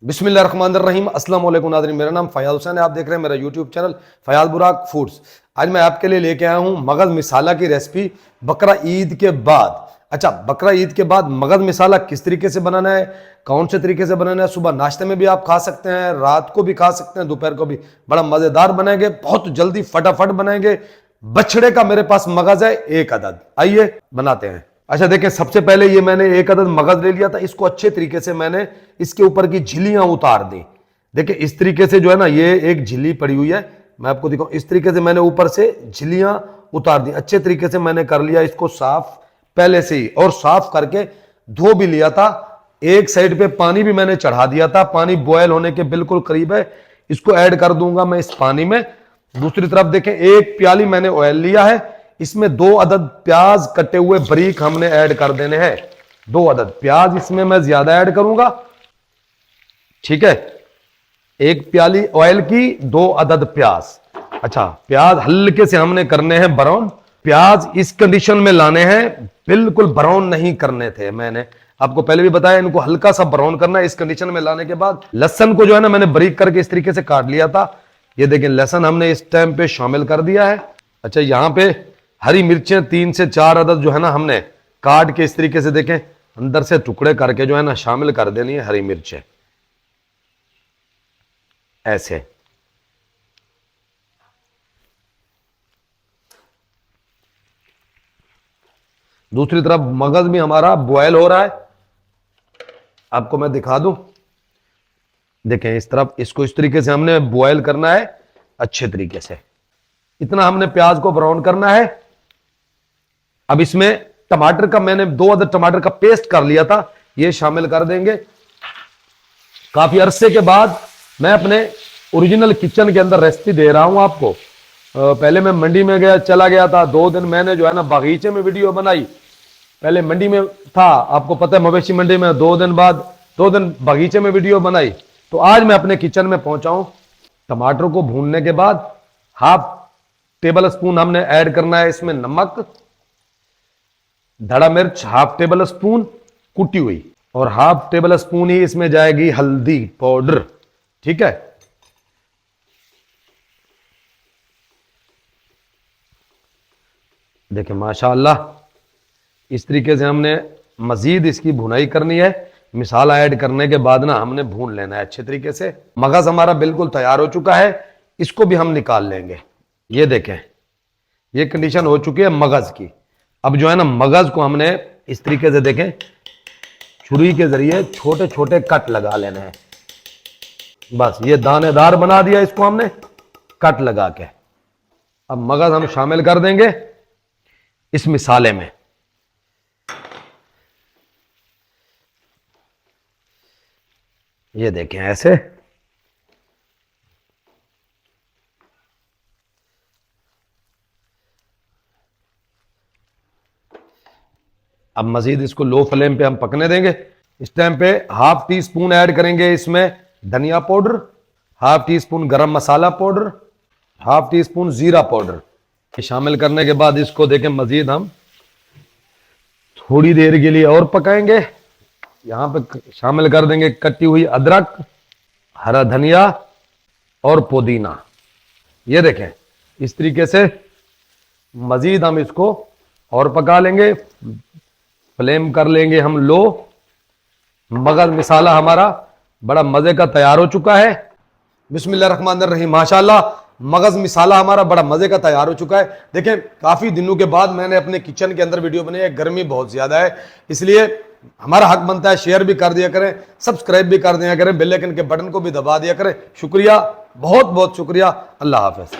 बिस्मिल्लाहिर्रहमानिर्रहीम अस्सलाम वालेकुम नाज़रीन, मेरा नाम फ़याज़ हुसैन है। आप देख रहे हैं मेरा यूट्यूब चैनल फ़याज़ बुराक फूड्स। आज मैं आपके लिए लेके आया हूँ मगज़ मिसाला की रेसिपी बकरा ईद के बाद। अच्छा, बकरा ईद के बाद मगज़ मिसाला किस तरीके से बनाना है, कौन से तरीके से बनाना है। सुबह नाश्ते में भी आप खा सकते हैं, रात को भी खा सकते हैं, दोपहर को भी। बड़ा मज़ेदार बनाएंगे, बहुत जल्दी फटाफट बनाएंगे। बछड़े का मेरे पास मगज़ है 1 अदद, आइए बनाते हैं। अच्छा देखें, सबसे पहले ये मैंने 1 अदद मगज ले लिया था। इसको अच्छे तरीके से मैंने इसके ऊपर की झिल्लियां उतार दी। देखिए इस तरीके से जो है ना, ये एक झिल्ली पड़ी हुई है, मैं आपको दिखाऊं। इस तरीके से मैंने ऊपर से झिल्लियां उतार दी। अच्छे तरीके से मैंने कर लिया इसको साफ पहले से ही, और साफ करके धो भी लिया था। एक साइड पे पानी भी मैंने चढ़ा दिया था, पानी बॉयल होने के बिल्कुल करीब है। इसको ऐड कर दूंगा मैं इस पानी में। दूसरी तरफ देखें, 1 प्याली मैंने ऑयल लिया है, इसमें 2 अदद प्याज कटे हुए बारीक हमने ऐड कर देने हैं। 2 अदद प्याज इसमें मैं ज्यादा ऐड करूंगा, ठीक है। 1 प्याली ऑयल की 2 अदद प्याज। अच्छा, प्याज हल्के से हमने करने हैं ब्राउन। प्याज इस कंडीशन में लाने हैं, बिल्कुल ब्राउन नहीं करने थे। मैंने आपको पहले भी बताया, इनको हल्का सा ब्राउन करना है। इस कंडीशन में लाने के बाद लहसन को जो है ना, मैंने बारीक करके इस तरीके से काट लिया था। ये देखें, लहसन हमने इस टाइम पे शामिल कर दिया है। अच्छा, यहां पे हरी मिर्चें 3 से 4 अदद जो है ना, हमने काट के इस तरीके से देखें अंदर से टुकड़े करके जो है ना शामिल कर देनी है हरी मिर्चें, ऐसे। दूसरी तरफ मगज भी हमारा बॉयल हो रहा है, आपको मैं दिखा दूं। देखें इस तरफ, इसको इस तरीके से हमने बॉयल करना है अच्छे तरीके से। इतना हमने प्याज को ब्राउन करना है। अब इसमें टमाटर का मैंने 2 अदद टमाटर का पेस्ट कर लिया था, ये शामिल कर देंगे। काफी अरसे के बाद मैं अपने ओरिजिनल किचन के अंदर रेसिपी दे रहा हूं आपको। पहले मैं मंडी में चला गया था, 2 दिन मैंने जो है ना बागीचे में वीडियो बनाई। पहले मंडी में था, आपको पता है मवेशी मंडी में, 2 दिन बाद 2 दिन बागीचे में वीडियो बनाई। तो आज मैं अपने किचन में पहुंचा हूं। टमाटर को भूनने के बाद 1/2 टेबल स्पून हमने ऐड करना है इसमें नमक, धड़ा मिर्च 1/2 टेबल स्पून कुटी हुई, और 1/2 टेबल स्पून ही इसमें जाएगी हल्दी पाउडर, ठीक है। देखिए माशाअल्लाह, इस तरीके से हमने मजीद इसकी भुनाई करनी है। मिसाला ऐड करने के बाद ना हमने भून लेना है अच्छे तरीके से। मगज हमारा बिल्कुल तैयार हो चुका है, इसको भी हम निकाल लेंगे। ये देखें, ये कंडीशन हो चुकी है मगज की। अब जो है ना, मगज को हमने इस तरीके से देखें छुरी के जरिए छोटे छोटे कट लगा लेने हैं। बस ये दानेदार बना दिया इसको हमने कट लगा के। अब मगज हम शामिल कर देंगे इस मिसाले में। ये देखें ऐसे। अब मजीद इसको लो फ्लेम पे हम पकने देंगे। इस टाइम पे 1/2 टी स्पून ऐड करेंगे इसमें धनिया पाउडर, 1/2 टी स्पून गरम मसाला पाउडर, 1/2 टी स्पून जीरा पाउडर। शामिल करने के बाद इसको देखें मजीद हम थोड़ी देर के लिए और पकाएंगे। यहां पे शामिल कर देंगे कटी हुई अदरक, हरा धनिया और पुदीना। ये देखें इस तरीके से मजीद हम इसको और पका लेंगे। फ्लेम कर लेंगे हम लो। मगज मिसाला हमारा बड़ा मजे का तैयार हो चुका है। बिस्मिल्लाहिर्रहमानिर्रहीम, माशाअल्लाह मगज मिसाला हमारा बड़ा मजे का तैयार हो चुका है। देखें काफी दिनों के बाद मैंने अपने किचन के अंदर वीडियो बनाई है। गर्मी बहुत ज्यादा है, इसलिए हमारा हक बनता है शेयर भी कर दिया करें, सब्सक्राइब भी कर दिया करें, बेल आइकन के बटन को भी दबा दिया करें। शुक्रिया, बहुत बहुत शुक्रिया। अल्लाह हाफिज।